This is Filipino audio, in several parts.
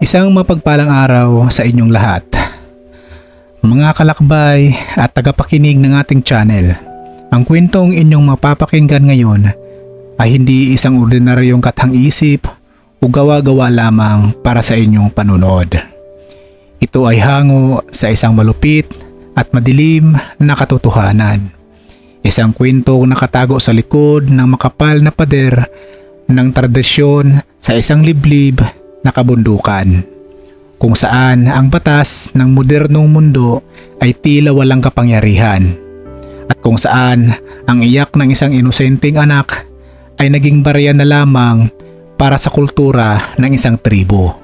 Isang mapagpalang araw sa inyong lahat, mga kalakbay at tagapakinig ng ating channel. Ang kwentong inyong mapapakinggan ngayon ay hindi isang ordinaryong kathang-isip o gawa-gawa lamang para sa inyong panunod. Ito ay hango sa isang malupit at madilim na katotohanan. Isang kwentong nakatago sa likod ng makapal na pader ng tradisyon sa isang liblib na kabundukan, kung saan ang batas ng modernong mundo ay tila walang kapangyarihan, at kung saan ang iyak ng isang inosenteng anak ay naging barya na lamang para sa kultura ng isang tribo.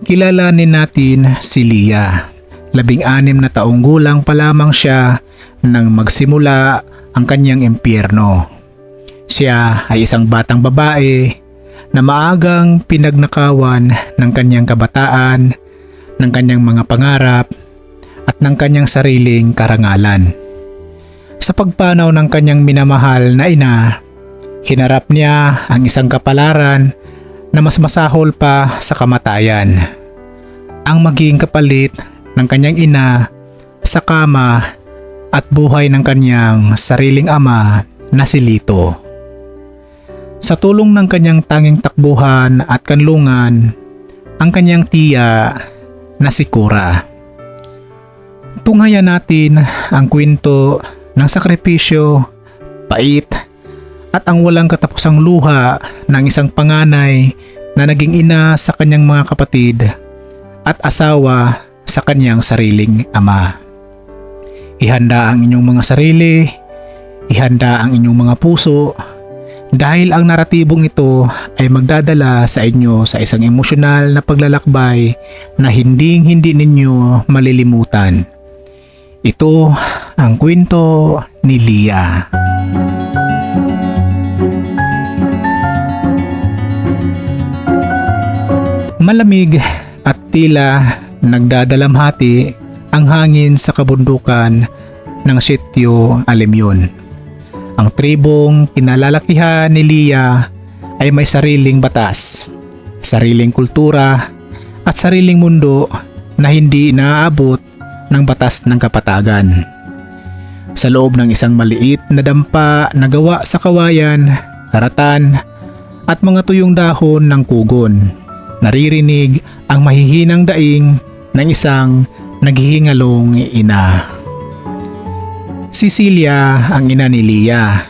Kilalanin natin si Leah. 16 na taong gulang pa lamang siya nang magsimula ang kanyang impyerno. Siya ay isang batang babae na maagang pinagnakawan ng kanyang kabataan, ng kanyang mga pangarap, at ng kanyang sariling karangalan. Sa pagpanaw ng kanyang minamahal na ina, hinarap niya ang isang kapalaran na mas masahol pa sa kamatayan. Ang maging kapalit ng kanyang ina sa kama at buhay ng kanyang sariling ama na si Lito. Sa tulong ng kanyang tanging takbuhan at kanlungan, ang kanyang tiya na si Cora. Tunghayan natin ang kwento ng sakripisyo, pait, at ang walang katapusang luha ng isang panganay na naging ina sa kanyang mga kapatid at asawa sa kanyang sariling ama. Ihanda ang inyong mga sarili, ihanda ang inyong mga puso, dahil ang naratibong ito ay magdadala sa inyo sa isang emosyonal na paglalakbay na hindi ninyo malilimutan. Ito ang kwento ni Leah. Malamig at tila nagdadalamhati ang hangin sa kabundukan ng Sitio Alemyon. Ang tribong kinalalakihan ni Leah ay may sariling batas, sariling kultura at sariling mundo na hindi naaabot ng batas ng kapatagan. Sa loob ng isang maliit na dampa na gawa sa kawayan, karatan at mga tuyong dahon ng kugon, naririnig ang mahihinang daing ng isang naghihingalong ina. Si Celia, ang ina ni Leah,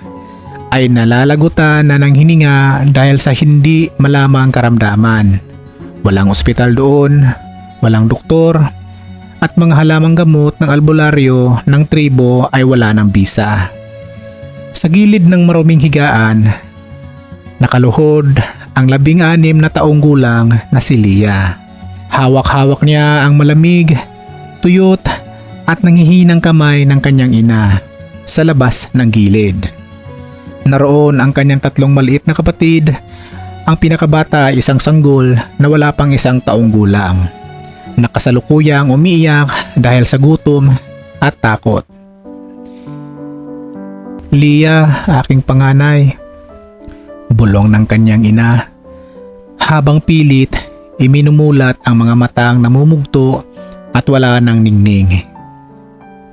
ay nalalagutan na ng hininga dahil sa hindi malamang karamdaman. Walang ospital doon, walang doktor, at mga halamang gamot ng albularyo ng tribo ay wala ng bisa. Sa gilid ng maruming higaan, nakaluhod ang 16 na taong gulang na si Leah. Hawak-hawak niya ang malamig, tuyot at nanghihinang kamay ng kanyang ina sa labas ng gilid. Naroon ang kanyang 3 maliit na kapatid. Ang pinakabata ay isang sanggol na wala pang 1 taong gulang, nakasalukuyang umiiyak dahil sa gutom at takot. Leah, aking panganay, bulong ng kanyang ina. Habang pilit, iminumulat ang mga matang namumugto at wala ng ningning.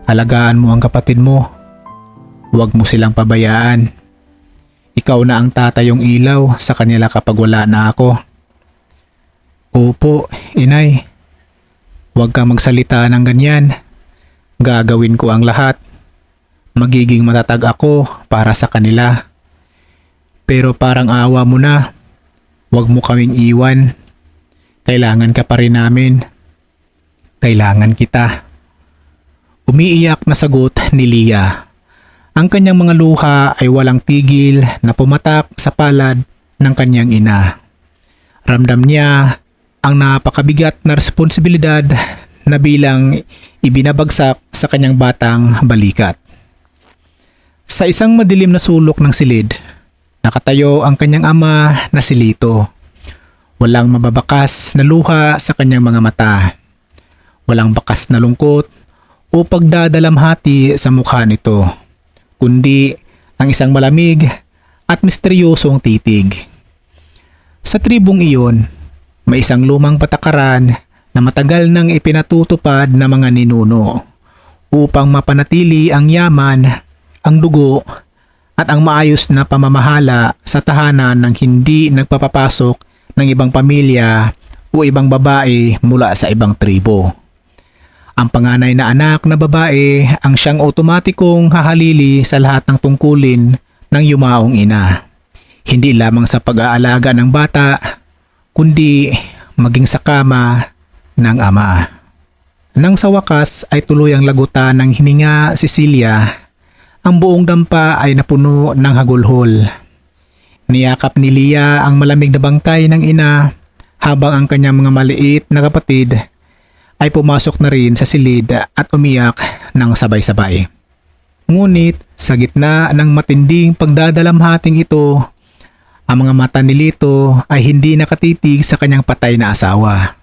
Alagaan mo ang kapatid mo. Huwag mo silang pabayaan. Ikaw na ang tatayong ilaw sa kanila kapag wala na ako. Opo, inay. Huwag kang magsalita ng ganyan. Gagawin ko ang lahat. Magiging matatag ako para sa kanila. Pero parang awa mo na. Huwag mo kaming iwan. Kailangan ka pa rin namin. Kailangan kita. Umiiyak na sagot ni Leah. Ang kanyang mga luha ay walang tigil na pumatak sa palad ng kanyang ina. Ramdam niya ang napakabigat na responsibilidad na bilang ibinabagsak sa kanyang batang balikat. Sa isang madilim na sulok ng silid, nakatayo ang kanyang ama na si Lito. Walang mababakas na luha sa kanyang mga mata. Walang bakas na lungkot o pagdadalamhati sa mukha nito, kundi ang isang malamig at misteryosong titig. Sa tribong iyon, May isang lumang patakaran na matagal nang ipinatutupad ng mga ninuno upang mapanatili ang yaman, ang dugo at ang maayos na pamamahala sa tahanan ng hindi nagpapapasok ng ibang pamilya o ibang babae mula sa ibang tribo. Ang panganay na anak na babae ang siyang otomatikong hahalili sa lahat ng tungkulin ng yumaong ina. Hindi lamang sa pag-aalaga ng bata, kundi maging sa kama ng ama. Nang sa wakas ay tuluyang lagutan ng hininga si Celia, ang buong dampa ay napuno ng hagulhol. Niyakap ni Leah ang malamig na bangkay ng ina habang ang kanyang mga maliit na kapatid ay pumasok na rin sa silid at umiyak ng sabay-sabay. Ngunit sa gitna ng matinding pagdadalamhating ito, ang mga mata ni Lito ay hindi nakatitig sa kanyang patay na asawa.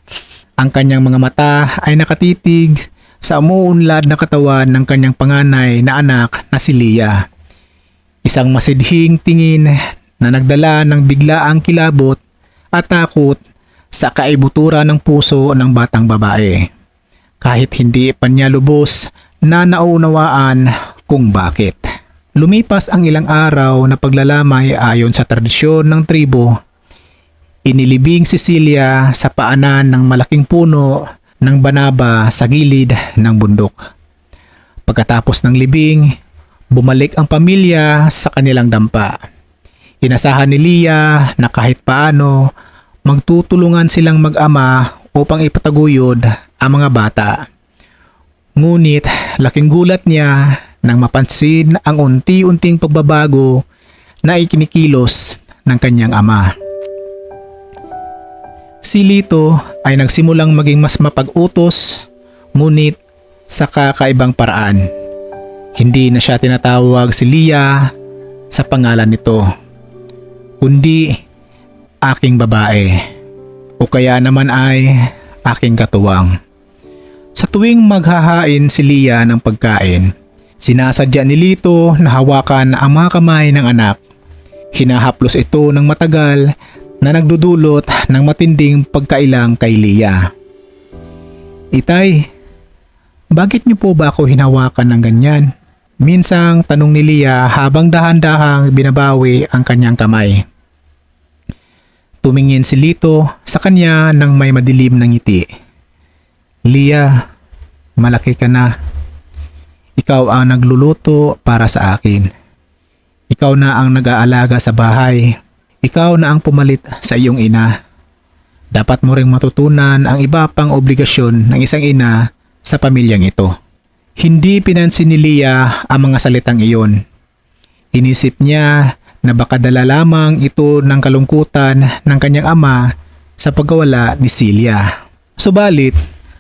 Ang kanyang mga mata ay nakatitig sa umuunlad na katawan ng kanyang panganay na anak na si Leah. Isang masidhing tingin na nagdala ng biglaang kilabot at takot sa kaibuturan ng puso ng batang babae. Kahit hindi pa niya lubos na naunawaan kung bakit. Lumipas ang ilang araw na paglalamay ayon sa tradisyon ng tribo. Inilibing si Celia sa paanan ng malaking puno ng banaba sa gilid ng bundok. Pagkatapos ng libing, bumalik ang pamilya sa kanilang dampa. Inasahan ni Leah na kahit paano magtutulungan silang mag-ama upang ipataguyod ang mga bata. Ngunit laking gulat niya nang mapansin ang unti-unting pagbabago na ikinikilos ng kanyang ama. Si Lito ay nagsimulang maging mas mapag-utos, ngunit sa kakaibang paraan. Hindi na siya tinatawag si Leah sa pangalan nito, kundi aking babae o kaya naman ay aking katuwang. Sa tuwing maghahain si Leah ng pagkain, sinasadya ni Lito na hawakan ang mga kamay ng anak. Hinahaplos ito ng matagal na nagdudulot ng matinding pagkailang kay Leah. Itay, bakit niyo po ba ako hinawakan ng ganyan? Minsang tanong ni Leah habang dahan-dahang binabawi ang kanyang kamay. Tumingin si Lito sa kanya ng may madilim na ngiti. Leah, malaki ka na. Ikaw ang nagluluto para sa akin. Ikaw na ang nag-aalaga sa bahay. Ikaw na ang pumalit sa iyong ina. Dapat mo ring matutunan ang iba pang obligasyon ng isang ina sa pamilyang ito. Hindi pinansin ni Leah ang mga salitang iyon. Inisip niya na baka dala lamang ito ng kalungkutan ng kanyang ama sa pagkawala ni Celia. Subalit,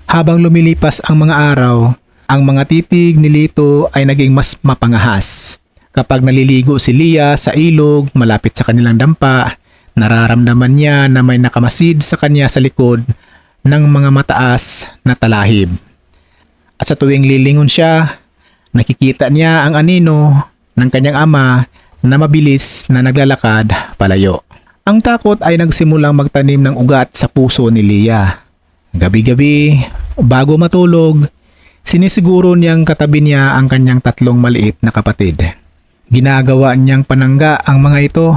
habang lumilipas ang mga araw, ang mga titig ni Lito ay naging mas mapangahas. Kapag naliligo si Leah sa ilog malapit sa kanilang dampa, nararamdaman niya na may nakamasid sa kanya sa likod ng mga mataas na talahib. At sa tuwing lilingon siya, nakikita niya ang anino ng kanyang ama na mabilis na naglalakad palayo. Ang takot ay nagsimulang magtanim ng ugat sa puso ni Leah. Gabi-gabi, bago matulog, sinisiguro niyang katabi niya ang kanyang tatlong maliit na kapatid. Ginagawa niyang panangga ang mga ito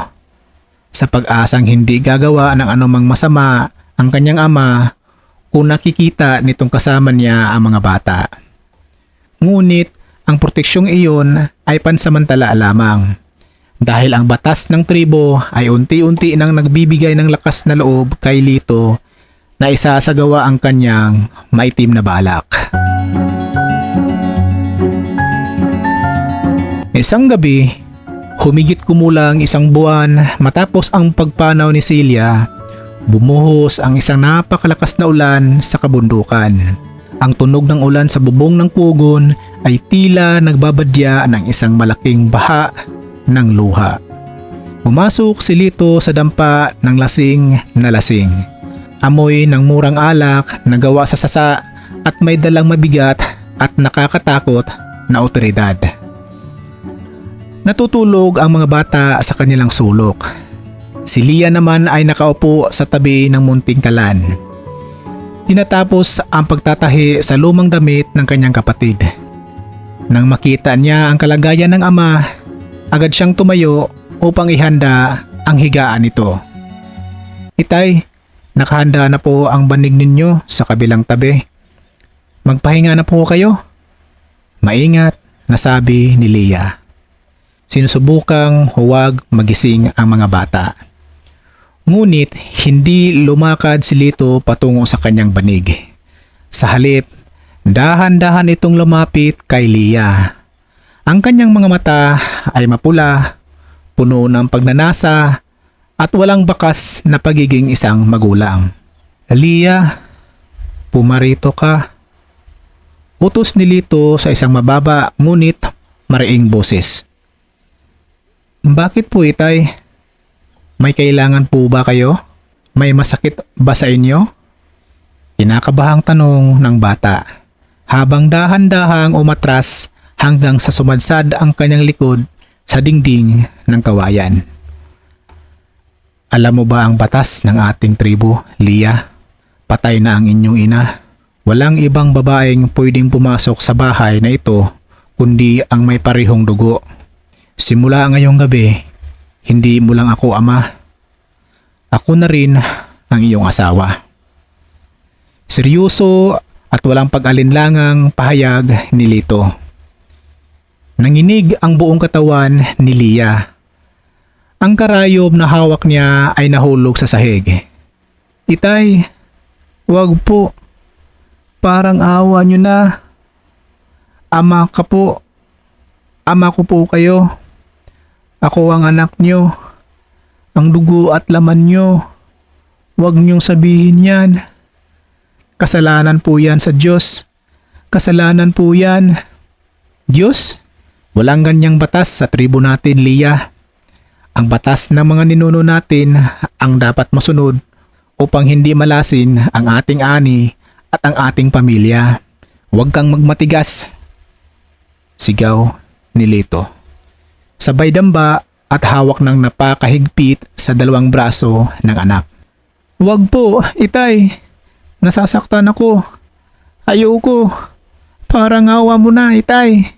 sa pag-asang hindi gagawa ng anumang masama ang kanyang ama kung nakikita nitong kasama niya ang mga bata. Ngunit ang proteksyong iyon ay pansamantala lamang dahil ang batas ng tribo ay unti-unti nang nagbibigay ng lakas na loob kay Lito na isasagawa ang kanyang maitim na balak. Isang gabi, humigit kumulang isang buwan matapos ang pagpanaw ni Celia, bumuhos ang isang napakalakas na ulan sa kabundukan. Ang tunog ng ulan sa bubong ng pugon ay tila nagbabadya ng isang malaking baha ng luha. Pumasok si Lito sa dampa ng lasing na lasing. Amoy ng murang alak na gawa sa sasa at may dalang mabigat at nakakatakot na otoridad. Natutulog ang mga bata sa kanilang sulok. Si Leah naman ay nakaupo sa tabi ng munting kalan. Tinatapos ang pagtatahi sa lumang damit ng kanyang kapatid. Nang makita niya ang kalagayan ng ama, agad siyang tumayo upang ihanda ang higaan nito. Itay, nakahanda na po ang banig ninyo sa kabilang tabi. Magpahinga na po kayo. Maingat na sabi ni Leah. Sinusubukang huwag magising ang mga bata. Ngunit hindi lumakad si Lito patungo sa kanyang banig. Sa halip, dahan-dahan itong lumapit kay Leah. Ang kanyang mga mata ay mapula, puno ng pagnanasa at walang bakas na pagiging isang magulang. Leah, pumarito ka. Utos ni Lito sa isang mababa ngunit mariing boses. Bakit po, itay? May kailangan po ba kayo? May masakit ba sa inyo? Kinakabahang tanong ng bata habang dahan-dahang umatras hanggang sa sumadsad ang kanyang likod sa dingding ng kawayan. Alam mo ba ang batas ng ating tribo, Leah? Patay na ang inyong ina. Walang ibang babaeng pwedeng pumasok sa bahay na ito kundi ang may parehong dugo. Simula ngayong gabi, hindi mo lang ako ama. Ako na rin ang iyong asawa. Seryoso at walang pag-alinlangang pahayag ni Lito. Nanginig ang buong katawan ni Leah. Ang karayom na hawak niya ay nahulog sa sahig. Itay, wag po. Parang awa nyo na. Ama ka po. Ama ko po kayo. Ako ang anak nyo. Ang dugo at laman nyo. Huwag nyong sabihin yan. Kasalanan po yan sa Diyos. Kasalanan po yan. Diyos? Walang ganyang batas sa tribo natin, Leah. Ang batas ng mga ninuno natin ang dapat masunod upang hindi malasin ang ating ani at ang ating pamilya. Huwag kang magmatigas. Sigaw ni Lito. Sabay damba at hawak ng napakahigpit sa dalawang braso ng anak. Huwag po, itay. Nasasaktan ako. Ayoko. Parang awa mo na, itay.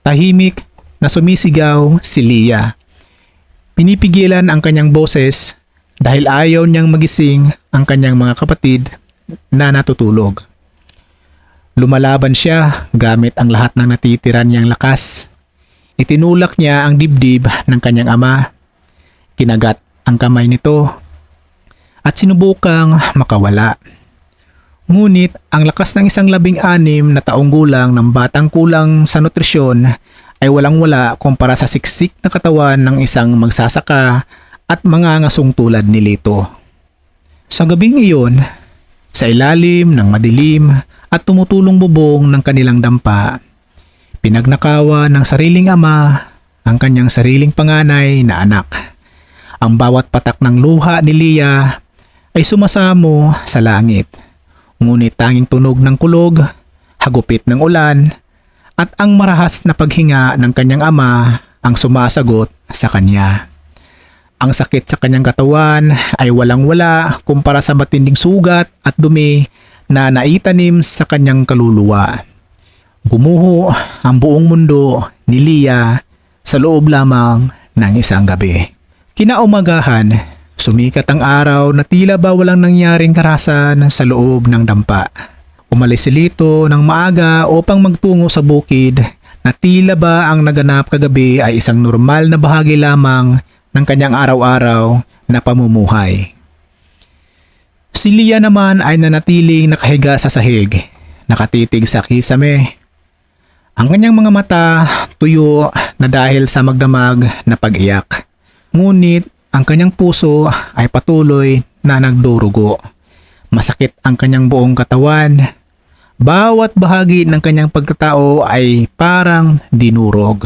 Tahimik na sumisigaw si Leah. Pinipigilan ang kanyang boses dahil ayaw niyang magising ang kanyang mga kapatid na natutulog. Lumalaban siya gamit ang lahat ng natitira niyang lakas. Itinulak niya ang dibdib ng kanyang ama. Kinagat ang kamay nito at sinubukang makawala. Ngunit ang lakas ng isang 16 na taong gulang ng batang kulang sa nutrisyon ay walang-wala kumpara sa siksik na katawan ng isang magsasaka at mga ngasong tulad ni Lito. Sa gabing iyon, sa ilalim ng madilim at tumutulong bubong ng kanilang dampa, pinagnakawa ng sariling ama ang kanyang sariling panganay na anak. Ang bawat patak ng luha ni Leah ay sumasamo sa langit. Ngunit tanging tunog ng kulog, hagupit ng ulan, at ang marahas na paghinga ng kanyang ama ang sumasagot sa kanya. Ang sakit sa kanyang katawan ay walang-wala kumpara sa matinding sugat at dumi na naitanim sa kanyang kaluluwa. Gumuho ang buong mundo ni Leah sa loob lamang ng isang gabi. Kinaumagahan, sumikat ang araw na tila ba walang nangyaring karahasan sa loob ng dampa. Umalis si Lito ng maaga upang magtungo sa bukid na tila ba ang naganap kagabi ay isang normal na bahagi lamang ng kanyang araw-araw na pamumuhay. Si Leah naman ay nanatiling nakahiga sa sahig, nakatitig sa kisame. Ang kanyang mga mata tuyo na dahil sa magdamag na pag-iyak. Ngunit ang kanyang puso ay patuloy na nagdurugo. Masakit ang kanyang buong katawan. Bawat bahagi ng kanyang pagkatao ay parang dinurog.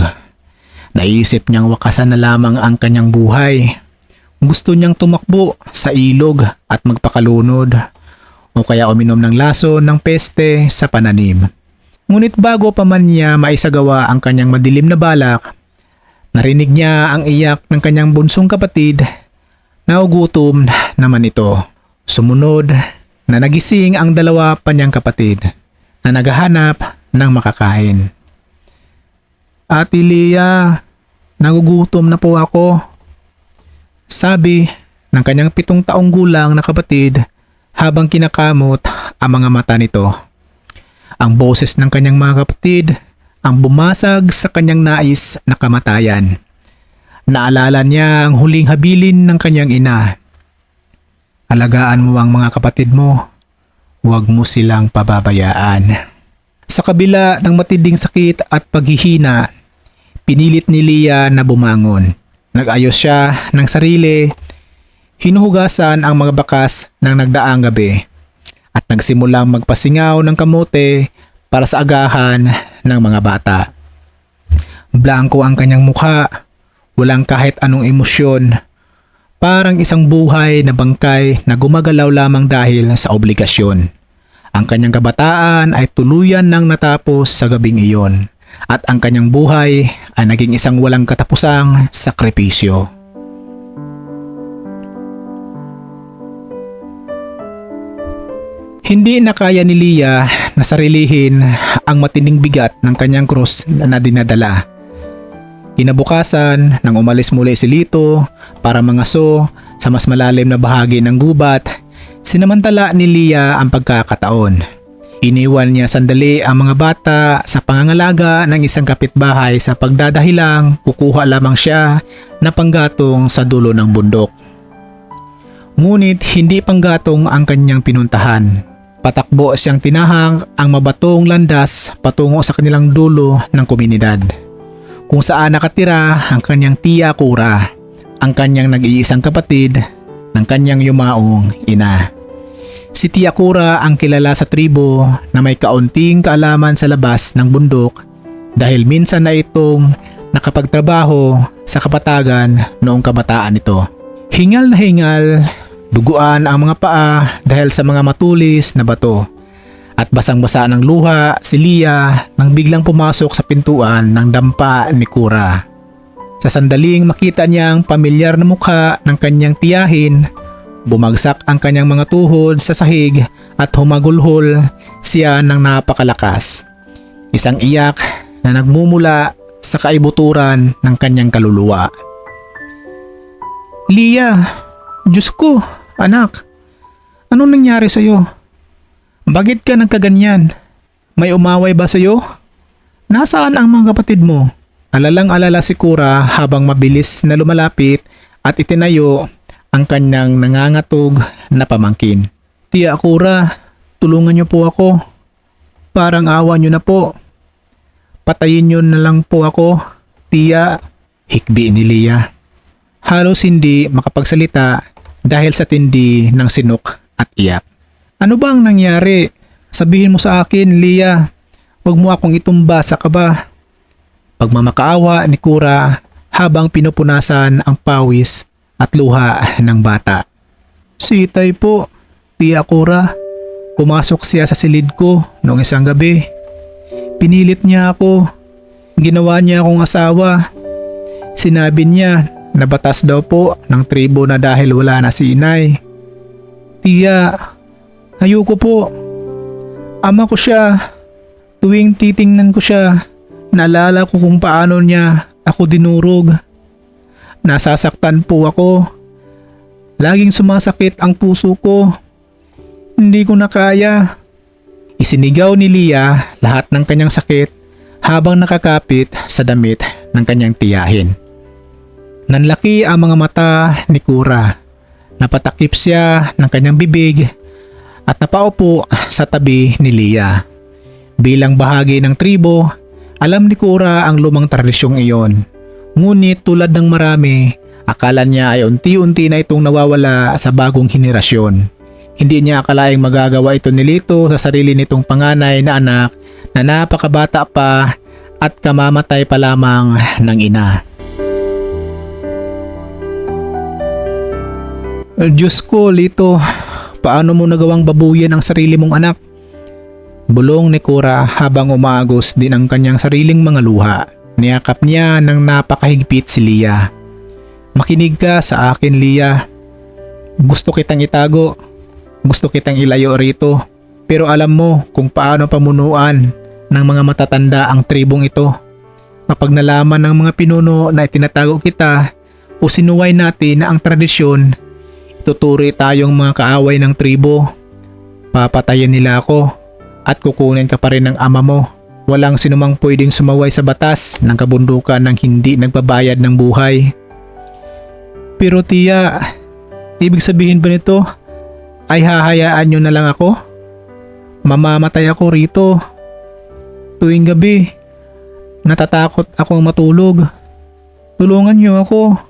Naisip niyang wakasan na lamang ang kanyang buhay. Gusto niyang tumakbo sa ilog at magpakalunod o kaya uminom ng laso ng peste sa pananim. Ngunit bago pa man niya maisagawa ang kanyang madilim na balak, narinig niya ang iyak ng kanyang bunsong kapatid Naugutom naman ito. Sumunod na nagising ang dalawa pa niyang kapatid na naghahanap ng makakain. Ate Leah, nagugutom na po ako. Sabi ng kanyang 7 taong gulang na kapatid habang kinakamot ang mga mata nito. Ang boses ng kanyang mga kapatid ang bumasag sa kanyang nais na kamatayan. Naalala niya ang huling habilin ng kanyang ina. Alagaan mo ang mga kapatid mo. Huwag mo silang pababayaan. Sa kabila ng matinding sakit at paghihina, pinilit ni Leah na bumangon. Nag-ayos siya ng sarili, hinuhugasan ang mga bakas ng nagdaang gabi at nagsimulang magpasingaw ng kamote para sa agahan ng mga bata. Blanko ang kanyang mukha, walang kahit anong emosyon, parang isang buhay na bangkay na gumagalaw lamang dahil sa obligasyon. Ang kanyang kabataan ay tuluyan nang natapos sa gabing iyon at ang kanyang buhay ay naging isang walang katapusang sakripisyo. Hindi na kaya ni Leah na sarilihin ang matinding bigat ng kanyang krus na dinadala. Kinabukasan nang umalis muli si Lito para mangaso sa mas malalim na bahagi ng gubat, sinamantala ni Leah ang pagkakataon. Iniwan niya sandali ang mga bata sa pangangalaga ng isang kapitbahay sa pagdadahilang kukuha lamang siya na panggatong sa dulo ng bundok. Ngunit hindi panggatong ang kanyang pinuntahan. Patakbo siyang tinahak ang mabatong landas patungo sa kanilang dulo ng komunidad, kung saan nakatira ang kanyang tiya Cora, ang kanyang nag-iisang kapatid ng kanyang yumaong ina. Si Tiya Cora ang kilala sa tribo na may kaunting kaalaman sa labas ng bundok dahil minsan na itong nakapagtrabaho sa kapatagan noong kabataan nito. Hingal na hingal, duguan ang mga paa dahil sa mga matulis na bato at basang-basa ng luha si Leah nang biglang pumasok sa pintuan ng dampa ni Cora. Sa sandaling makita niyang pamilyar na mukha ng kanyang tiyahin, bumagsak ang kanyang mga tuhod sa sahig at humagulhol siya ng napakalakas. Isang iyak na nagmumula sa kaibuturan ng kanyang kaluluwa. Leah, Diyos ko, anak, anong nangyari sa'yo? Bakit ka nagkaganyan? May umaway ba sa'yo? Nasaan ang mga kapatid mo? Alalang-alala si Cora habang mabilis na lumalapit at itinayo ang kanyang nangangatog na pamangkin. Tiya Cora, tulungan niyo po ako. Parang awa niyo na po. Patayin niyo na lang po ako, tiya. Hikbi ni Leah. Halos hindi makapagsalita dahil sa tindi ng sinok at iyak. Ano bang nangyari? Sabihin mo sa akin, Leah. Huwag mo akong itumba sa kaba. Pagmamakaawa ni Cora habang pinupunasan ang pawis at luha ng bata. Sitay po, Tiya Cora. Pumasok siya sa silid ko noong isang gabi. Pinilit niya ako. Ginawa niya akong asawa. Sinabi niya na batas daw po ng tribo na dahil wala na si inay. Tiya, ayoko po. Ama ko siya. Tuwing titingnan ko siya, naalala ko kung paano niya ako dinurog. Nasasaktan po ako. Laging sumasakit ang puso ko. Hindi ko na kaya. Isinigaw ni Leah lahat ng kanyang sakit habang nakakapit sa damit ng kanyang tiyahin. Nanlaki ang mga mata ni Cora. Napatakip siya ng kanyang bibig at napaupo sa tabi ni Leah. Bilang bahagi ng tribo, alam ni Cora ang lumang tradisyong iyon. Ngunit tulad ng marami, akala niya ay unti-unti na itong nawawala sa bagong henerasyon. Hindi niya akalaing magagawa ito ni Lito sa sarili nitong panganay na anak na napakabata pa at kamamatay pa lamang ng ina. Diyos ko, Lito, paano mo nagawang babuyin ang sarili mong anak? Bulong ni Cora habang umaagos din ang kanyang sariling mga luha. Niyakap niya ng napakahigpit si Leah. Makinig ka sa akin, Leah. Gusto kitang itago. Gusto kitang ilayo rito. Pero alam mo kung paano pamunuan ng mga matatanda ang tribong ito. Kapag nalaman ng mga pinuno na itinatago kita o sinuway natin na ang tradisyon, ituturi tayong mga kaaway ng tribo. Papatayin nila ako at kukunin ka pa rin ng ama mo. Walang sinumang pwedeng sumaway sa batas ng kabundukan ng hindi nagbabayad ng buhay. Pero tiya, ibig sabihin ba nito ay hahayaan nyo na lang ako? Mamamatay ako rito. Tuwing gabi, natatakot akong matulog. Tulungan nyo ako.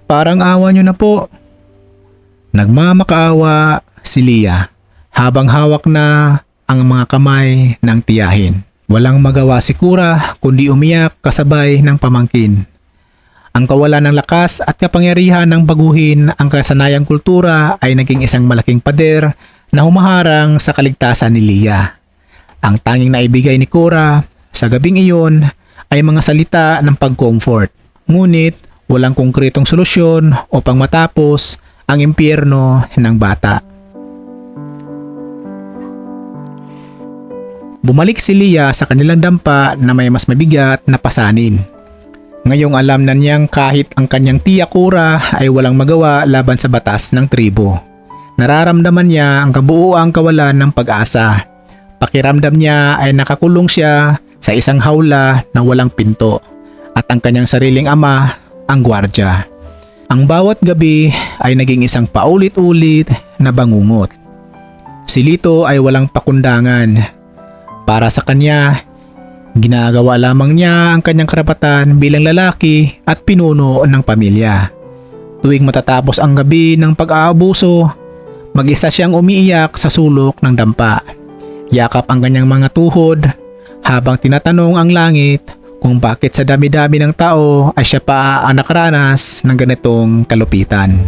Parang awa nyo na po. Nagmamakaawa si Leah habang hawak na ang mga kamay ng tiyahin. Walang magawa si Cura kundi umiyak kasabay ng pamangkin. Ang kawalan ng lakas at kapangyarihan ng baguhin ang kasanayang kultura ay naging isang malaking pader na humaharang sa kaligtasan ni Leah. Ang tanging naibigay ni Cura sa gabing iyon ay mga salita ng pag-comfort. Ngunit walang konkretong solusyon upang matapos ang impyerno ng bata. Bumalik si Leah sa kanilang dampa na may mas mabigat na pasanin. Ngayong alam na niyang kahit ang kanyang tiya Cura ay walang magawa laban sa batas ng tribo. Nararamdaman niya ang kabuuang kawalan ng pag-asa. Pakiramdam niya ay nakakulong siya sa isang hawla na walang pinto at ang kanyang sariling ama ang gwardya. Ang bawat gabi ay naging isang paulit-ulit na bangungot. Si Lito ay walang pakundangan. Para sa kanya, ginagawa lamang niya ang kanyang karapatan bilang lalaki at pinuno ng pamilya. Tuwing matatapos ang gabi ng pag-aabuso, mag-isa siyang umiiyak sa sulok ng dampa. Yakap ang kanyang mga tuhod habang tinatanong ang langit kung bakit sa dami-dami ng tao ay siya pa ang nakaranas ng ganitong kalupitan.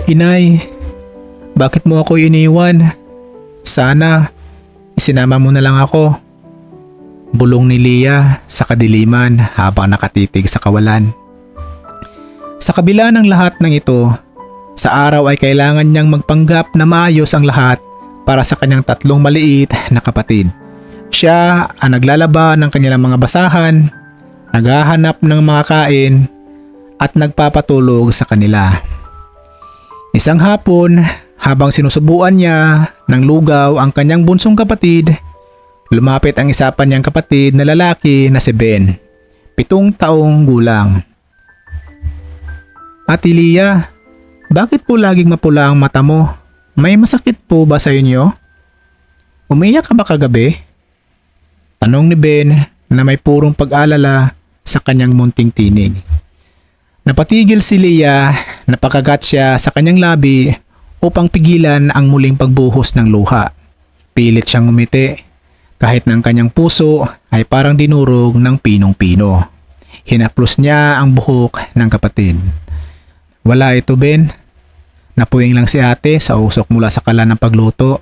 Inay, bakit mo ako iniwan? Sana isinama mo na lang ako. Bulong ni Leah sa kadiliman habang nakatitig sa kawalan. Sa kabila ng lahat ng ito, sa araw ay kailangan niyang magpanggap na maayos ang lahat para sa kanyang tatlong maliit na kapatid. Siya ang naglalaba ng kanilang mga basahan, naghahanap ng mga kain at nagpapatulog sa kanila. Isang hapon, habang sinusubuan niya ng lugaw ang kanyang bunsong kapatid, lumapit ang isa pa niyang kapatid na lalaki na si Ben, 7 taong gulang. Ate Leah, bakit po laging mapula ang mata mo? May masakit po ba sa inyo? Umiyak ka ba kagabi? Tanong ni Ben na may purong pag-alala sa kanyang munting tinig. Napatigil si Leah, napakagat siya sa kanyang labi upang pigilan ang muling pagbuhos ng luha. Pilit siyang ngumiti kahit na ang kanyang puso ay parang dinurog ng pinong-pino. Hinaplos niya ang buhok ng kapatid. Wala ito, Ben. Napuwing lang si ate sa usok mula sa kala ng pagluto.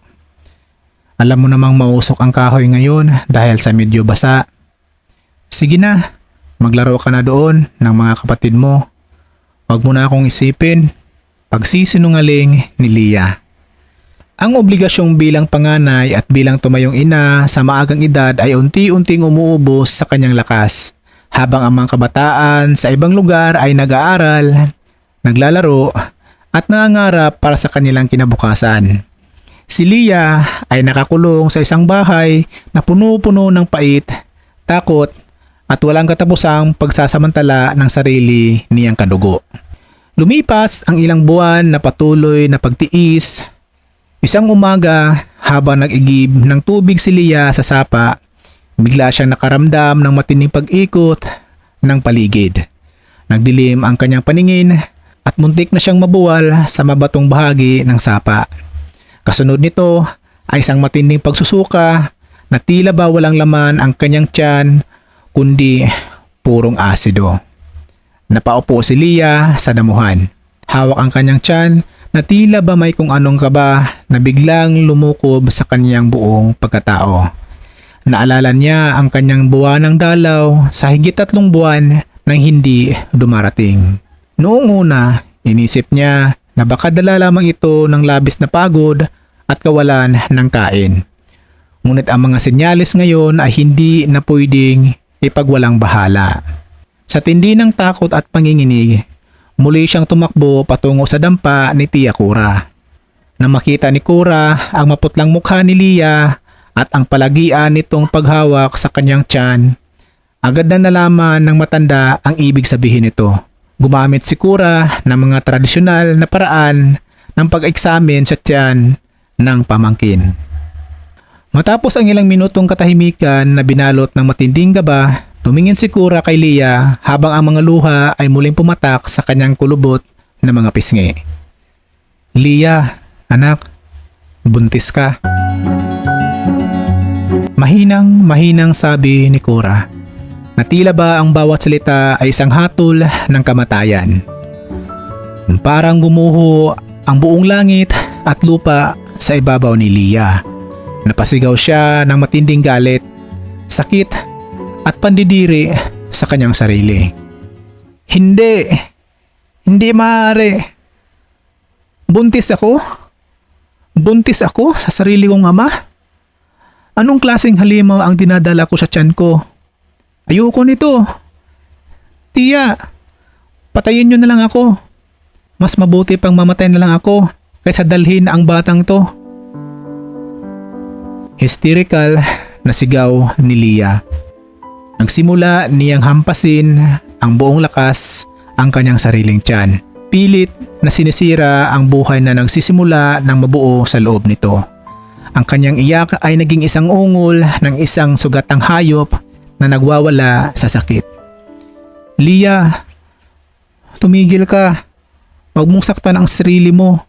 Alam mo namang mausok ang kahoy ngayon dahil sa medyo basa. Sige na, maglaro ka na doon ng mga kapatid mo. Huwag mo na akong isipin. Pagsisinungaling ni Leah. Ang obligasyong bilang panganay at bilang tumayong ina sa maagang edad ay unti-unting umuubos sa kanyang lakas, habang ang mga kabataan sa ibang lugar ay nag-aaral, naglalaro at nangangarap para sa kanilang kinabukasan. Si Leah ay nakakulong sa isang bahay na puno-puno ng pait, takot at walang katapusang pagsasamantala ng sarili niyang kadugo. Lumipas ang ilang buwan na patuloy na pagtiis. Isang umaga, habang nag-igib ng tubig si Leah sa sapa, bigla siyang nakaramdam ng matinding pag-ikot ng paligid. Nagdilim ang kanyang paningin at muntik na siyang mabuwal sa mabatong bahagi ng sapa. Kasunod nito ay isang matinding pagsusuka na tila ba walang laman ang kanyang tiyan kundi purong asido. Napaupo si Leah sa damuhan. Hawak ang kanyang tiyan na tila ba may kung anong kaba na biglang lumukob sa kanyang buong pagkatao. Naalala niya ang kanyang buwanang dalaw sa higit 3 buwan nang hindi dumarating. Noong una, inisip niya na baka dala lamang ito ng labis na pagod at kawalan ng kain. Ngunit ang mga senyales ngayon ay hindi na pwedeng ipagwalang bahala. Sa tindi ng takot at panginginig, muli siyang tumakbo patungo sa dampa ni Tia Cora. Nang makita ni Cora ang maputlang mukha ni Lia at ang palagian nitong paghawak sa kanyang tiyan, agad na nalaman ng matanda ang ibig sabihin nito. Gumamit si Cora ng mga tradisyonal na paraan ng pag-eksamin sa tiyan ng pamangkin. Matapos ang ilang minutong katahimikan na binalot ng matinding gaba, tumingin si Cora kay Lia habang ang mga luha ay muling pumatak sa kanyang kulubot na mga pisngi. Lia, anak, buntis ka. Mahinang sabi ni Cora, na tila ba ang bawat salita ay isang hatol ng kamatayan. Parang gumuho ang buong langit at lupa sa ibabaw ni Lia. Napasigaw siya ng matinding galit, sakit at pandidiri sa kanyang sarili. Hindi maaari. Buntis ako? Buntis ako sa sarili kong ama? Anong klaseng halimaw ang dinadala ko sa tiyan ko? Ayoko nito. Tia, patayin niyo na lang ako. Mas mabuti pang mamatay na lang ako kaysa dalhin ang batang to. Hysterical na sigaw ni Lia. Nagsimula niyang hampasin ang buong lakas ang kanyang sariling tiyan. Pilit na sinisira ang buhay na nagsisimula ng mabuo sa loob nito. Ang kanyang iyak ay naging isang ungol ng isang sugatang hayop na nagwawala sa sakit. Lia, tumigil ka. Huwag mong saktan ang sarili mo.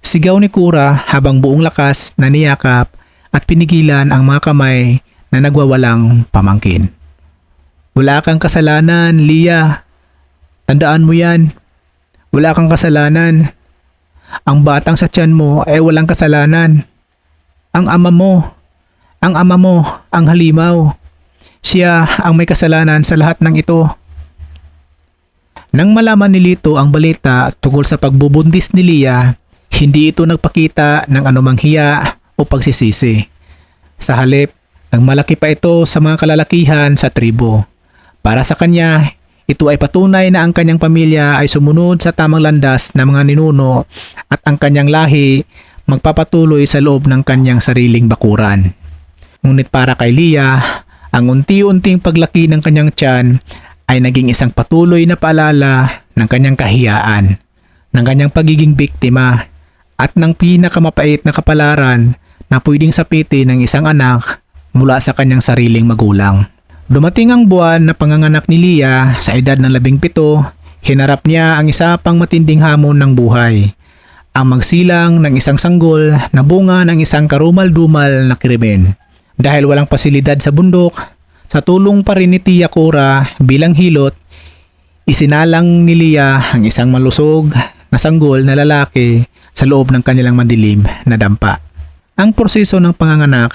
Sigaw ni Cora habang buong lakas na niyakap at pinigilan ang mga kamay na nagwawalang pamangkin. Wala kang kasalanan, Lia. Tandaan mo yan. Wala kang kasalanan. Ang batang sa tiyan mo ay walang kasalanan. Ang ama mo ang halimaw. Siya ang may kasalanan sa lahat ng ito. Nang malaman ni Lito ang balita tungkol sa pagbubuntis ni Lia, hindi ito nagpakita ng anumang hiya o pagsisisi. Sa halip, nagmalaki pa ito sa mga kalalakihan sa tribo. Para sa kanya, ito ay patunay na ang kanyang pamilya ay sumunod sa tamang landas ng mga ninuno at ang kanyang lahi magpapatuloy sa loob ng kanyang sariling bakuran. Ngunit para kay Lia, ang unti-unting paglaki ng kanyang tiyan ay naging isang patuloy na paalala ng kanyang kahiyaan, ng kanyang pagiging biktima at ng pinakamapait na kapalaran na pwedeng sapitin ng isang anak mula sa kanyang sariling magulang. Dumating ang buwan na panganganak ni Lia sa edad ng 17, hinarap niya ang isa pang matinding hamon ng buhay. Ang magsilang ng isang sanggol na bunga ng isang karumal-dumal na krimen. Dahil walang pasilidad sa bundok, sa tulong pa rin ni Tia Cora bilang hilot, isinalang ni Lia ang isang malusog na sanggol na lalaki sa loob ng kanilang madilim na dampa. Ang proseso ng panganganak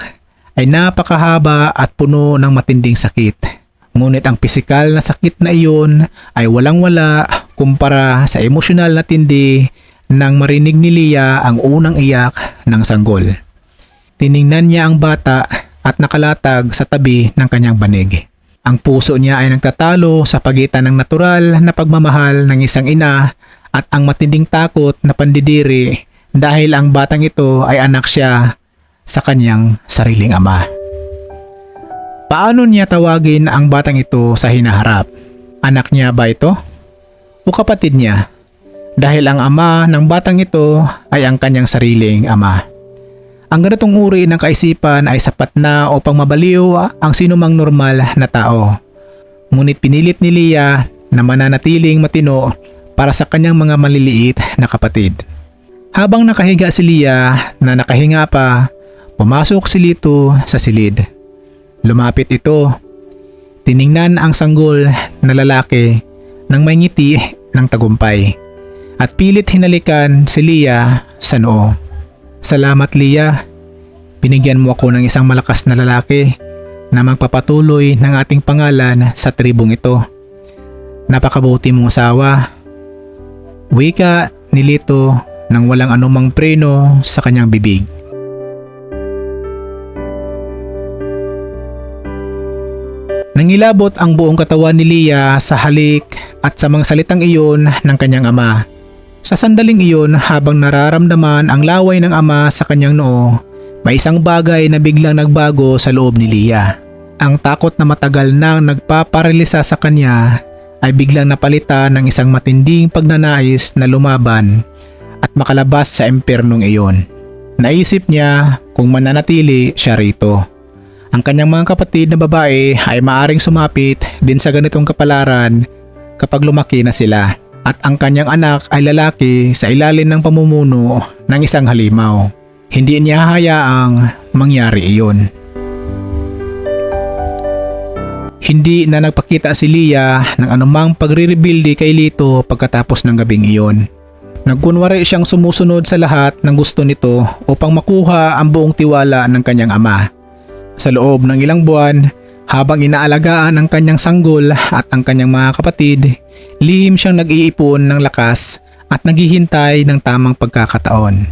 ay napakahaba at puno ng matinding sakit. Ngunit ang pisikal na sakit na iyon ay walang-wala kumpara sa emosyonal na tindi nang marinig ni Lia ang unang iyak ng sanggol. Tiningnan niya ang bata at nakalatag sa tabi ng kanyang banig. Ang puso niya ay nagtatalo sa pagitan ng natural na pagmamahal ng isang ina at ang matinding takot na pandidiri dahil ang batang ito ay anak siya sa kanyang sariling ama. Paano niya tawagin ang batang ito sa hinaharap? Anak niya ba ito? O kapatid niya? Dahil ang ama ng batang ito ay ang kanyang sariling ama. Ang ganitong uri ng kaisipan ay sapat na upang mabaliw ang sinumang normal na tao. Ngunit pinilit ni Lia na mananatiling matino para sa kanyang mga maliliit na kapatid. Habang nakahiga si Lia na nakahinga pa, pumasok si Lito sa silid. Lumapit ito. Tiningnan ang sanggol na lalaki nang may ngiti ng tagumpay at pilit hinalikan si Lia sa noo. Salamat Lia, binigyan mo ako ng isang malakas na lalaki na magpapatuloy ng ating pangalan sa tribong ito. Napakabuti mong asawa. Wika ni Lito nang walang anumang preno sa kanyang bibig. Nangilabot ang buong katawan ni Leah sa halik at sa mga salitang iyon ng kanyang ama. Sa sandaling iyon, habang nararamdaman ang laway ng ama sa kanyang noo, may isang bagay na biglang nagbago sa loob ni Leah. Ang takot na matagal nang nagpaparalisa sa kanya ay biglang napalitan ng isang matinding pagnanais na lumaban at makalabas sa impyernong iyon. Naisip niya kung mananatili siya rito. Ang kanyang mga kapatid na babae ay maaring sumapit din sa ganitong kapalaran kapag lumaki na sila, at ang kanyang anak ay lalaki sa ilalim ng pamumuno ng isang halimaw. Hindi niya hayaang mangyari iyon. Hindi na nagpakita si Leah ng anumang pagre-rebuilde kay Lito pagkatapos ng gabing iyon. Nagkunwari siyang sumusunod sa lahat ng gusto nito upang makuha ang buong tiwala ng kanyang ama. Sa loob ng ilang buwan, habang inaalagaan ang kanyang sanggol at ang kanyang mga kapatid, lihim siyang nag-iipon ng lakas at naghihintay ng tamang pagkakataon.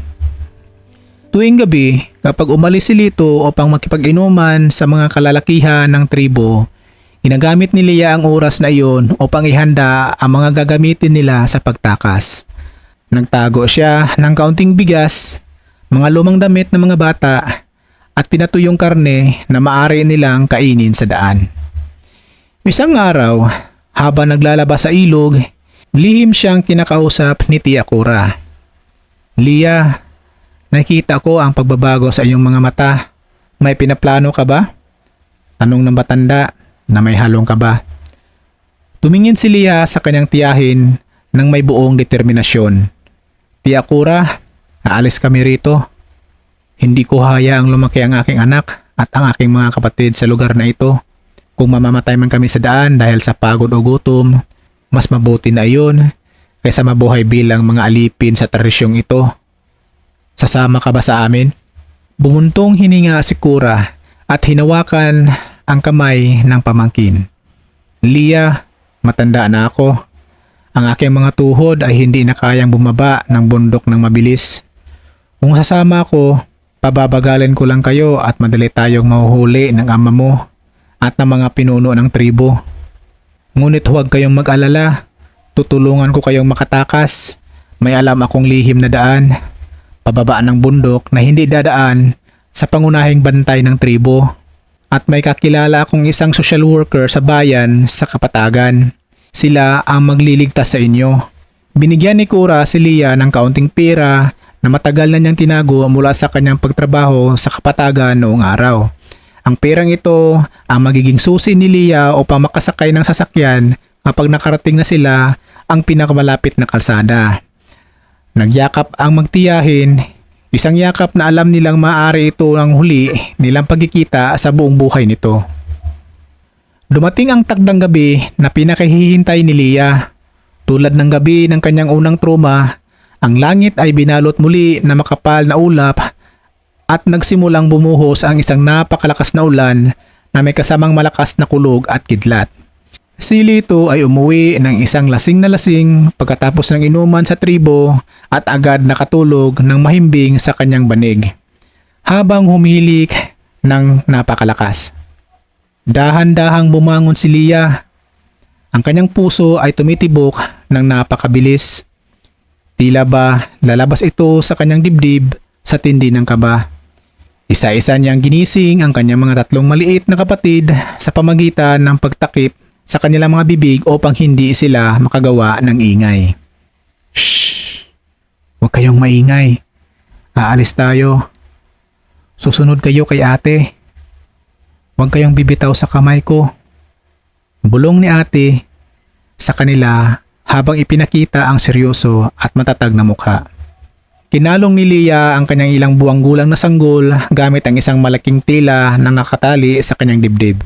Tuwing gabi, kapag umalis si Lito upang makipag-inuman sa mga kalalakihan ng tribo, ginagamit ni Leah ang oras na iyon upang ihanda ang mga gagamitin nila sa pagtakas. Nagtago siya ng kaunting bigas, mga lumang damit ng mga bata, at pinatuyong karne na maaari nilang kainin sa daan. Isang araw, habang naglalabas sa ilog, lihim siyang kinakausap ni Tia Cora. "Leah, nakita ko ang pagbabago sa iyong mga mata. May pinaplano ka ba?" Tanong ng matanda na may halong kaba. Tumingin si Leah sa kanyang tiyahin nang may buong determinasyon. "Tia Cora, aalis kami rito. Hindi ko hayaang lumaki ang aking anak at ang aking mga kapatid sa lugar na ito. Kung mamamatay man kami sa daan dahil sa pagod o gutom, mas mabuti na iyon kaysa mabuhay bilang mga alipin sa tradisyong ito. Sasama ka ba sa amin?" Bumuntong hininga si Cora at hinawakan ang kamay ng pamangkin. "Leah, matanda na ako. Ang aking mga tuhod ay hindi na kayang bumaba ng bundok ng mabilis. Kung sasama ako, pababagalin ko lang kayo at madali tayong mahuhuli ng ama mo at ng mga pinuno ng tribo. Ngunit huwag kayong mag-alala, tutulungan ko kayong makatakas. May alam akong lihim na daan, pababa ng bundok na hindi dadaan sa pangunahing bantay ng tribo. At may kakilala akong isang social worker sa bayan sa Kapatagan. Sila ang magliligtas sa inyo." Binigyan ni Cora si Leah ng kaunting pera na matagal na niyang tinago mula sa kanyang pagtrabaho sa Kapatagan noong araw. Ang perang ito ang magiging susi ni Leah upang makasakay ng sasakyan kapag nakarating na sila ang pinakamalapit na kalsada. Nagyakap ang magtiyahin, isang yakap na alam nilang maaari ito ang huli nilang pagkikita sa buong buhay nito. Dumating ang takdang gabi na pinakahihintay ni Leah. Tulad ng gabi ng kanyang unang trauma, ang langit ay binalot muli na makapal na ulap at nagsimulang bumuhos ang isang napakalakas na ulan na may kasamang malakas na kulog at kidlat. Si Lito ay umuwi ng isang lasing na lasing pagkatapos ng inuman sa tribo at agad nakatulog ng mahimbing sa kanyang banig, habang humihilik ng napakalakas. Dahan-dahang bumangon si Leah. Ang kanyang puso ay tumitibok ng napakabilis. Tila ba lalabas ito sa kanyang dibdib sa tindi ng kaba. Isa-isa niyang ginising ang kanyang mga tatlong maliit na kapatid sa pamagitan ng pagtakip sa kanilang mga bibig upang hindi sila makagawa ng ingay. "Shh! Huwag kayong maingay. Aalis tayo. Susunod kayo kay ate. Huwag kayong bibitaw sa kamay ko." Bulong ni ate sa kanila habang ipinakita ang seryoso at matatag na mukha. Kinalong ni Leah ang kanyang ilang buwang gulang na sanggol gamit ang isang malaking tela na nakatali sa kanyang dibdib.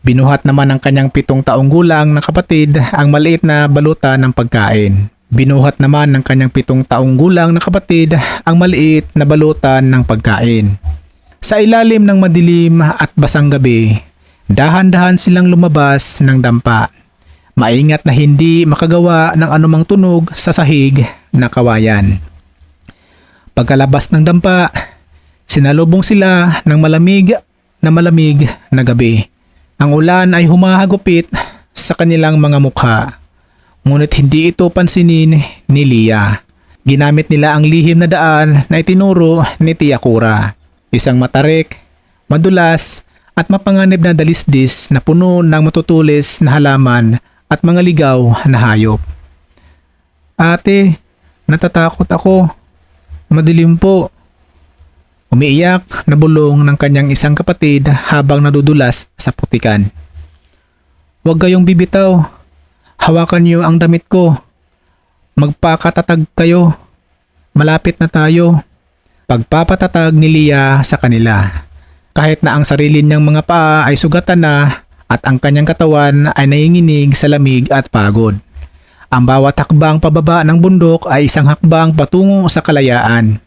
Binuhat naman ng kanyang 7 taong gulang na kapatid ang maliit na balutan ng pagkain. Binuhat naman ng kanyang 7 taong gulang na kapatid ang maliit na balutan ng pagkain. Sa ilalim ng madilim at basang gabi, dahan-dahan silang lumabas ng dampa. Maingat na hindi makagawa ng anumang tunog sa sahig na kawayan. Pagkalabas ng dampa, sinalubong sila ng malamig na gabi. Ang ulan ay humahagupit sa kanilang mga mukha. Ngunit hindi ito pansinin ni Leah. Ginamit nila ang lihim na daan na itinuro ni Tia Cora. Isang matarik, madulas at mapanganib na dalisdis na puno ng matutulis na halaman at mga ligaw na hayop. Ate, natatakot ako. Madilim po. Umiiyak na bulong ng kanyang isang kapatid habang nadudulas sa putikan. Huwag kayong bibitaw. Hawakan niyo ang damit ko. Magpakatatag kayo. Malapit na tayo. Pagpapatatag ni Leah sa kanila. Kahit na ang sarili niyang mga paa ay sugatan na at ang kanyang katawan ay nanginginig sa lamig at pagod. Ang bawat hakbang pababa ng bundok ay isang hakbang patungo sa kalayaan.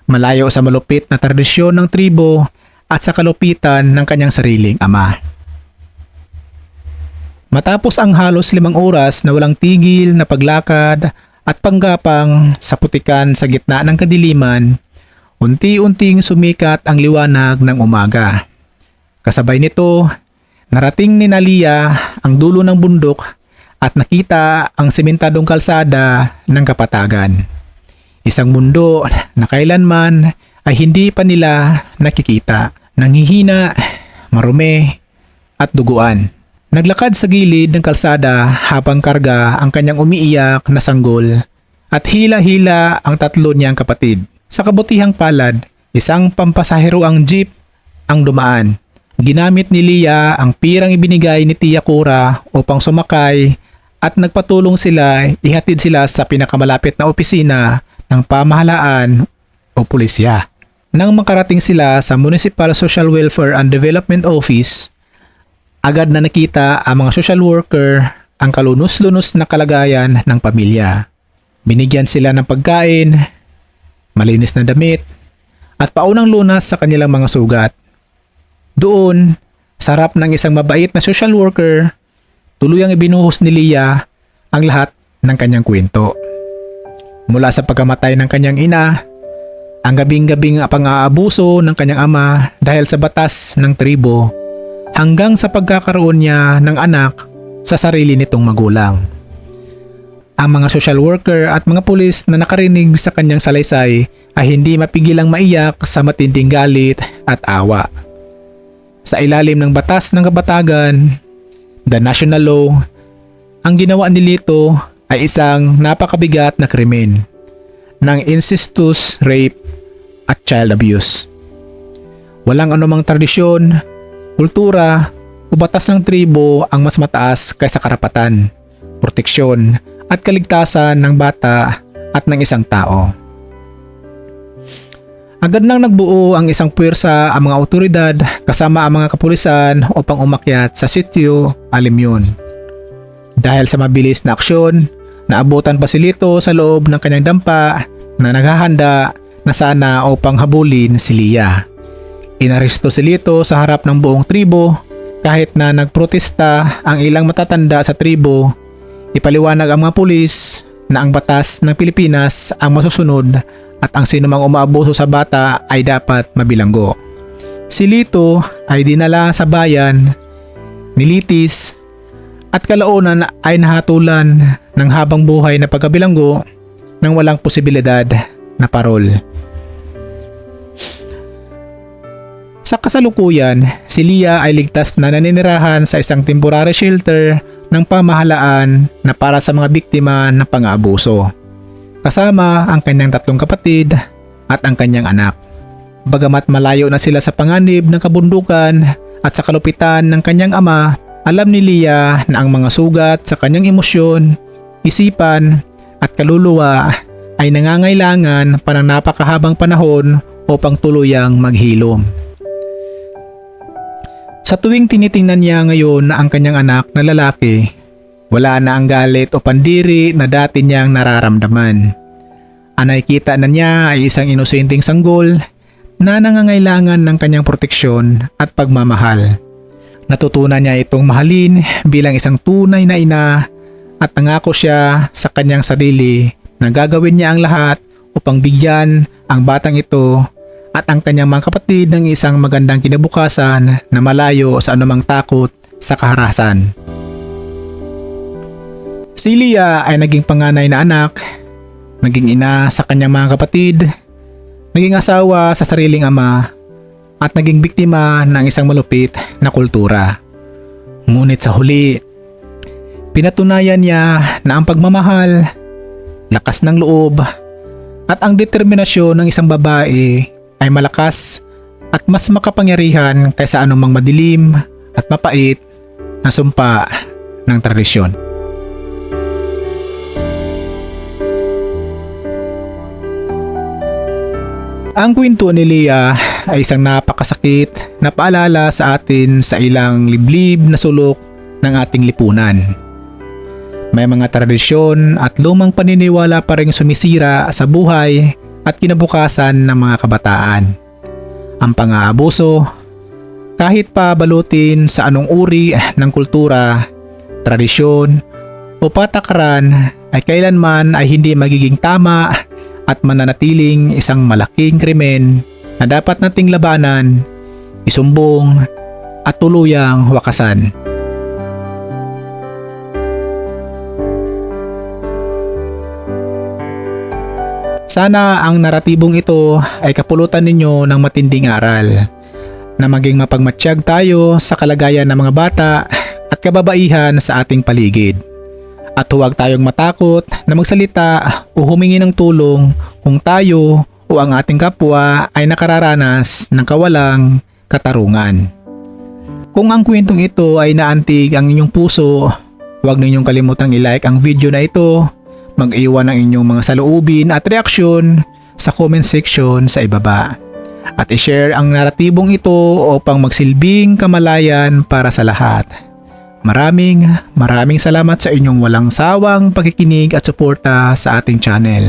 Malayo sa malupit na tradisyon ng tribo at sa kalupitan ng kanyang sariling ama. Matapos ang halos 5 oras na walang tigil na paglakad at panggapang sa putikan sa gitna ng kadiliman, unti-unting sumikat ang liwanag ng umaga. Kasabay nito, narating ni Leah ang dulo ng bundok at nakita ang sementadong kalsada ng kapatagan. Isang mundo na kailanman ay hindi pa nila nakikita. Nanghihina, marumi at duguan. Naglakad sa gilid ng kalsada habang karga ang kanyang umiiyak na sanggol at hila-hila ang 3 niyang kapatid. Sa kabutihang palad, isang pampasahero ang jeep ang dumaan. Ginamit ni Leah ang pirang ibinigay ni Tia Cora upang sumakay at nagpatulong sila ihatid sila sa pinakamalapit na opisina ng pamahalaan o pulisya. Nang makarating sila sa Municipal Social Welfare and Development Office, agad na nakita ang mga social worker ang kalunos-lunos na kalagayan ng pamilya. Binigyan sila ng pagkain, malinis na damit, at paunang lunas sa kanilang mga sugat. Doon, sa harap ng isang mabait na social worker, tuluyang ibinuhos ni Leah ang lahat ng kanyang kwento. Mula sa pagkamatay ng kanyang ina, ang gabing-gabing pang-aabuso ng kanyang ama dahil sa batas ng tribo, hanggang sa pagkakaroon niya ng anak sa sarili nitong magulang. Ang mga social worker at mga pulis na nakarinig sa kanyang salaysay ay hindi mapigilang maiyak sa matinding galit at awa. Sa ilalim ng batas ng kabatagan, the national law, ang ginawa ni Lito ay isang napakabigat na krimen ng incestuous rape at child abuse. Walang anumang tradisyon, kultura o batas ng tribo ang mas mataas kaysa karapatan, proteksyon at kaligtasan ng bata at ng isang tao. Agad nang nagbuo ang isang puwersa ang mga otoridad kasama ang mga kapulisan upang umakyat sa sitio Alimyon. Dahil sa mabilis na aksyon, naabutan pa si Lito sa loob ng kanyang dampa na naghahanda na sana upang habulin si Leah. Inaresto si Lito sa harap ng buong tribo kahit na nagprotesta ang ilang matatanda sa tribo. Ipaliwanag ang mga pulis na ang batas ng Pilipinas ang masusunod at ang sinumang umaabuso sa bata ay dapat mabilanggo. Si Lito ay dinala sa bayan, nilitis at kalaunan ay nahatulan ng habang buhay na pagkabilanggo nang walang posibilidad na parol. Sa kasalukuyan, si Leah ay ligtas na naninirahan sa isang temporary shelter ng pamahalaan na para sa mga biktima ng pang-aabuso, kasama ang kanyang 3 kapatid at ang kanyang anak. Bagamat malayo na sila sa panganib ng kabundukan at sa kalupitan ng kanyang ama, alam ni Leah na ang mga sugat sa kanyang emosyon, isipan at kaluluwa ay nangangailangan pa ng napakahabang panahon upang tuluyang maghilom. Sa tuwing tinitingnan niya ngayon na ang kanyang anak na lalaki, wala na ang galit o pandiri na dati niyang nararamdaman. Ang nakikita na niya ay isang inosenteng sanggol na nangangailangan ng kanyang proteksyon at pagmamahal. Natutunan niya itong mahalin bilang isang tunay na ina at nangako siya sa kanyang sarili na gagawin niya ang lahat upang bigyan ang batang ito at ang kanyang mga kapatid ng isang magandang kinabukasan na malayo sa anumang takot sa kaharasan. Si Leah ay naging panganay na anak, naging ina sa kanyang mga kapatid, naging asawa sa sariling ama, at naging biktima ng isang malupit na kultura. Ngunit sa huli, pinatunayan niya na ang pagmamahal, lakas ng loob, at ang determinasyon ng isang babae ay malakas at mas makapangyarihan kaysa anumang madilim at mapait na sumpa ng tradisyon. Ang kwento ni Leah ay isang napakasakit na paalala sa atin sa ilang liblib na sulok ng ating lipunan. May mga tradisyon at lumang paniniwala pa ring sumisira sa buhay at kinabukasan ng mga kabataan. Ang pang-aabuso, kahit pa balutin sa anong uri ng kultura, tradisyon o patakaran, ay kailanman ay hindi magiging tama at mananatiling isang malaking krimen na dapat nating labanan, isumbong at tuluyang wakasan. Sana ang naratibong ito ay kapulutan ninyo ng matinding aral na maging mapagmatsyag tayo sa kalagayan ng mga bata at kababaihan sa ating paligid. At huwag tayong matakot na magsalita o humingi ng tulong kung tayo o ang ating kapwa ay nakararanas ng kawalang katarungan. Kung ang kwentong ito ay naantig ang inyong puso, huwag ninyong kalimutang i-like ang video na ito, mag-iwan ng inyong mga saloobin at reaksyon sa comment section sa ibaba. At i-share ang naratibong ito upang magsilbing kamalayan para sa lahat. Maraming salamat sa inyong walang sawang pakikinig at suporta sa ating channel.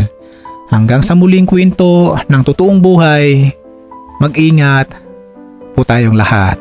Hanggang sa muling kwento ng totoong buhay, mag-ingat po tayong lahat.